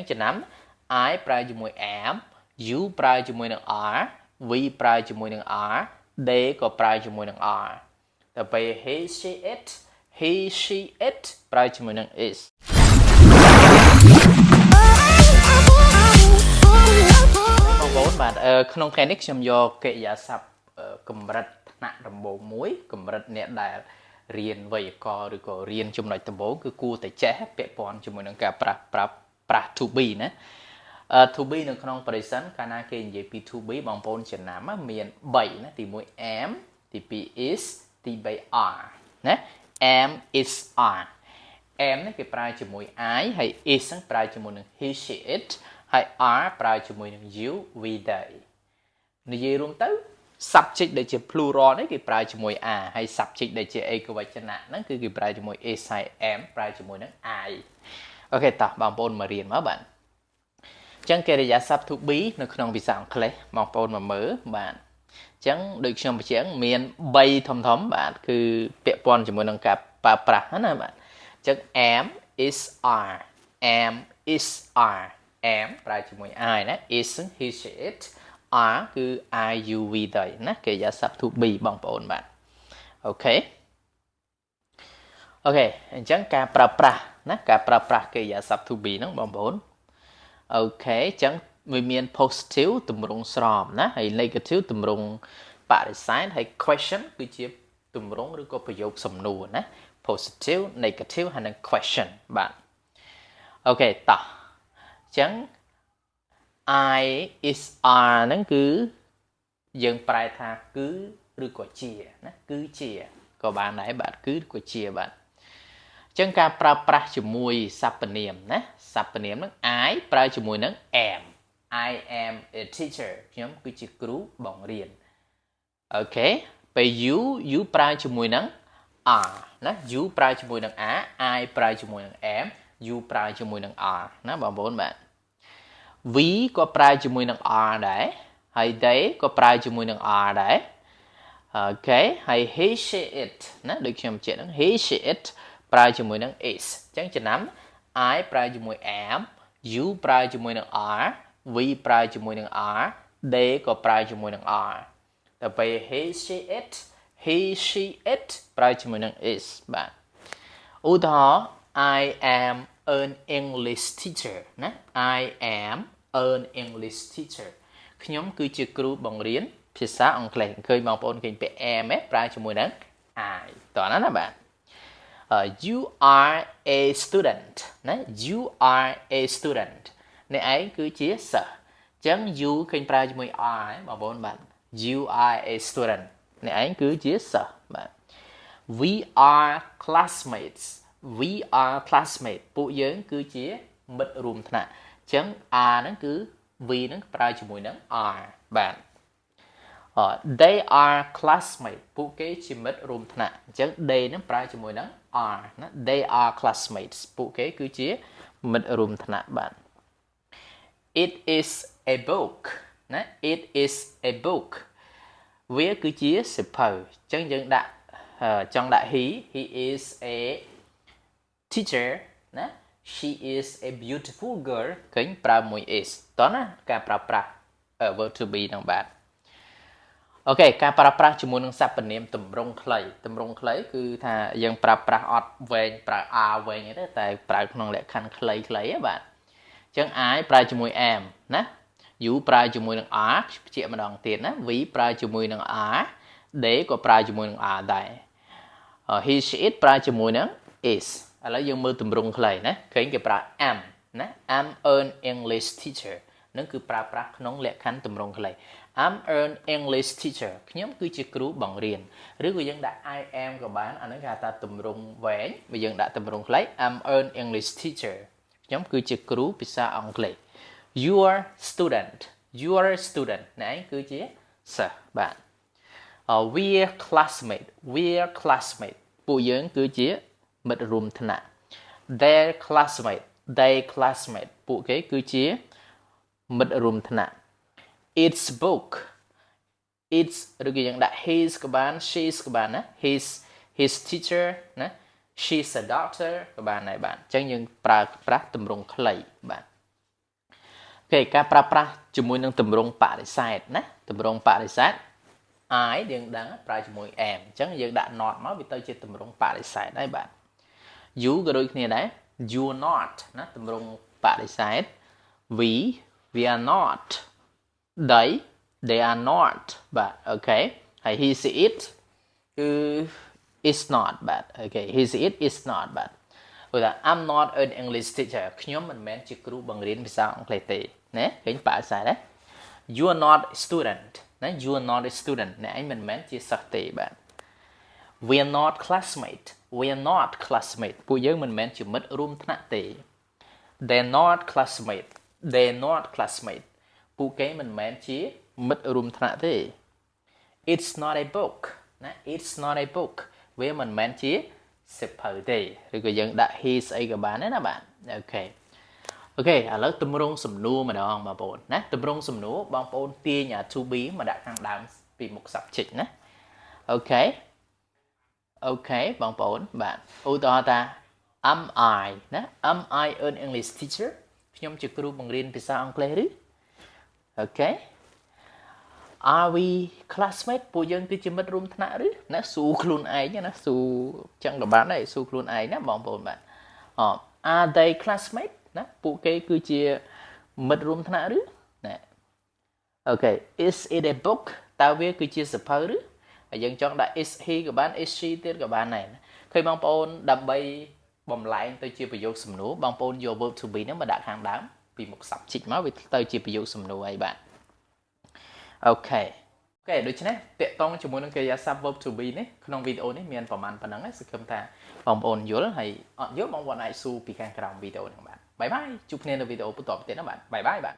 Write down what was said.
chẳng chừng nắm I ប្រើជាមួយ am you ប្រើជាមួយនឹង are we ប្រើជាមួយនឹង are they ក៏ប្រើជាមួយនឹង are តែពេល he she it ប្រើជាមួយនឹង is បងប្អូនបាទក្នុងថ្ងៃនេះខ្ញុំយកកិរិយាសព្ទកម្រិតថ្នាក់ដំបូងមួយកម្រិតអ្នកដែលរៀនវេយ្យាករណ៍ឬក៏រៀនចំណុចដំបូងគឺគួរតែចេះពាក់ព័ន្ធជាមួយនឹងការប្រាស់ to be ណា to be នៅក្នុង present កាលណាគេនិយាយពី to be បងប្អូនចំណាំមាន3ណាទី1 am ទី2 is ទី3 are ណា am is are am នេះគេប្រើជាមួយ I ហើយ is ហ្នឹងប្រើជាមួយនឹង he she it ហើយ are ប្រើជាមួយនឹង you we they និយាយរួមទៅ subject ដែលជា plural នេះគេប្រើជាមួយ are ហើយ subject ដែលជាឯកវចនៈហ្នឹងគឺគេប្រើជាមួយ is ហើយ am ប្រើជាមួយនឹង I អូខេតោះបងប្អូនមករៀនមកបាទអញ្ចឹងកិរិយាសព្ទ to be នៅក្នុងភាសាអង់គ្លេសបងប្អូនមកមើលបាទអញ្ចឹងដូចខ្ញុំបញ្ជាក់មាន3ធំបាទគឺពាក់ព័ន្ធជាមួយនឹងការប្រើប្រាស់ណាបាទអញ្ចឹង am is are am is are am ប្រើជាមួយ I ណា is he she it are គឺ I you we they ណាកិរិយាសព្ទ to be បងប្អូនបាទអូខេអញ្ចឹងការប្រើប្រាស់ណាការប្រើប្រាស់កិរិយាសព្ទ to be ហ្នឹងបងប្អូនអូខេអញ្ចឹងវាមាន positive ទម្រង់ស្រមណាហើយ negative ទម្រង់បរិសេធហើយ question គឺជាទម្រង់ឬក៏ប្រយោគសំណួរណា positive negative ហើយនិង question បាទអូខេតោះអញ្ចឹង I is are ហ្នឹងគឺយើងប្រែថាគឺឬក៏ជាណាគឺជាក៏បានដែរបាទគឺក៏ជាបាទអញ្ចឹងការប្រើប្រាស់ជាមួយសព្វនាមណាសព្វនាមហ្នឹង I ប្រើជាមួយនឹង am I am a teacher ខ្ញុំគឺជាគ្រូបង្រៀនអូខេពេល you ប្រើជាមួយនឹង are ណា you ប្រើជាមួយនឹង are I ប្រើជាមួយនឹង am you ប្រើជាមួយនឹង are ណាបងប្អូនបាទ we ក៏ប្រើជាមួយនឹង are ដែរហើយ they ក៏ប្រើជាមួយនឹង are ដែរអូខេហើយ he she it ណាដូចខ្ញុំបញ្ជាក់ហ្នឹង he she it ប្រើជាមួយនឹង is អញ្ចឹងចំណាំ I ប្រើជាមួយ am you ប្រើជាមួយនឹង are we ប្រើជាមួយនឹង are they ក៏ប្រើជាមួយនឹង are តែពេល he she it ប្រើជាមួយនឹង is បាទឧទាហរណ៍ I am an English teacher ណា I am an English teacher ខ្ញុំគឺជាគ្រូបង្រៀនភាសាអង់គ្លេសឃើញបងប្អូនឃើញពាក្យ am ប្រើជាមួយនឹង I តោះណាបាទyou are a student ណា you are a student អ្នកឯងគឺជាសិស្សអញ្ចឹង you ឃើញប្រើជាមួយ are បងប្អូនបាទ you are a student អ្នកឯងគឺជាសិស្សបាទ we are classmates we are classmates ពួកយើងគឺជាមិត្តរួមថ្នាក់អញ្ចឹង are ហ្នឹងគឺ we ហ្នឹងប្រើជាមួយនឹង are បាទ they are classmates ពួកគេជាមិត្តរួមថ្នាក់អញ្ចឹង they ហ្នឹងប្រើជាមួយនឹង are ណា they are classmates ពួកគេគឺជាមិត្តរួមថ្នាក់បាទ it is a book ណា it is a book វាគឺជាសៀវភៅអញ្ចឹងយើងដាក់ចង់ដាក់ he is a teacher ណា she is a beautiful girl ឃើញប្រើមួយ is តោះណាការប្រើប្រាស់ verb to be ហ្នឹងបាទអូខេការប្រើប្រាស់ជាមួយនឹងសព្វនាមទម្រង់ខ្លីគឺថាយើងប្រើប្រាស់អត់វែងប្រើ are វែងទេតែប្រើក្នុងលក្ខខណ្ឌខ្លីៗបាទអញ្ចឹង I ប្រើជាមួយ am ណា you ប្រើជាមួយនឹង are បញ្ជាក់ម្ដងទៀតណា we ប្រើជាមួយនឹង are they ក៏ប្រើជាមួយនឹង are ដែរ he she it ប្រើជាមួយនឹង is ឥឡូវយើងមើលទម្រង់ខ្លីណាឃើញគេប្រើ am ណា am an English teacher នឹងគឺប្រើប្រាស់ក្នុងលក្ខខណ្ឌទម្រង់ខ្លី I'm an English teacher ខ្ញុំគឺជាគ្រូបង្រៀនឬក៏យើងដាក់ I am ក៏បានអាហ្នឹងគេហៅថាទម្រង់វែងបើយើងដាក់ទម្រង់ខ្លី I'm an English teacher ខ្ញុំគឺជាគ្រូភាសាអង់គ្លេស Your student ណែគឺជាសិស្សបាទ we're classmate ពួកយើងគឺជាមិត្តរួមថ្នាក់ they classmate ពួកគេគឺជាមិត្តរួមថ្នាក់ it's book it's ឬក៏យើងដាក់ his ក៏បាន she's ក៏បានណា his teacher ណា she's a doctor ក៏បានដែរបាទអញ្ចឹងយើងប្រើប្រាស់ទម្រង់ខ្លីបាទ គេការប្រើប្រាស់ជាមួយនឹងទម្រង់បរិសេធណាទម្រង់បរិសេធ I យើងដឹងប្រើជាមួយ am អញ្ចឹងយើងដាក់ not មកវាទៅជាទម្រង់បរិសេធហើយបាទ you ក៏ដូចគ្នាដែរ you are not ណាទម្រង់បរិសេធ we are not they are not បាទអូខេហើយ he she it គឺ is not បាទអូខេ he she it is not បាទព្រោះថា I'm not an English teacher ខ្ញុំមិនមែនជាគ្រូបង្រៀនភាសាអង់គ្លេសទេណាឃើញបរិសេធណា you are not a student ណា you are not a student អ្នកឯងមិនមែនជាសិស្សទេបាទ we are not classmate we are not classmate ពួកយើងមិនមែនជាមិត្តរួមថ្នាក់ទេ they're not classmate they're not classmate ពួកគេមិនមែនជាមិត្តរួមថ្នាក់ទេ it's not a book ណា it's not a book វាមិនមែនជាសៀវភៅទេឬក៏យើងដាក់ he ស្អីក៏បានដែរណាបាទអូខេឥឡូវទម្រង់សំណួរម្ដងបងប្អូនណាទម្រង់សំណួរបងប្អូនទាញ to be មកដាក់ខាងដើមពីមុខ subject ណាអូខេបងប្អូនបាទឧទាហរណ៍ថា am I ណា am I an English teacher ខ្ញុំជាគ្រូបង្រៀនភាសាអង់គ្លេសឬអូខេ are we classmate ពួកយើងគឺជាមិត្តរួមថ្នាក់ឬណាសួរខ្លួនឯងណាសួរចឹងក៏បានដែរសួរខ្លួនឯងណាបងប្អូនបាទare they classmate ណាពួកគេគឺជាមិត្តរួមថ្នាក់ឬណាអូខេ is it a book តើវាគឺជាសៀវភៅឬហើយយើងចង់ដាក់ is he ក៏បាន is she ទៀតក៏បានដែរឃើញបងប្អូនដើម្បីបំលែងទៅជាប្រយោគសំណួរបងប្អូនយក verb to be ហ្នឹងមកដាក់ខាងដើមពីមុខ subject មកវាទៅជាប្រយោគសំណួរអីបាទអូខេដូច្នេះតកតងជាមួយនឹងកិរិយាសព្ទ verb to be នេះក្នុងវីដេអូនេះមានប្រហែលប៉ុណ្ណឹងសង្ឃឹមថាបងប្អូនយល់ហើយអត់យល់បងប្អូនអាចសួរពីខាងក្រោមវីដេអូហ្នឹងបាទបាយបាយជួបគ្នានៅវីដេអូបន្តទៀតណាបាទបាយបាយបាទ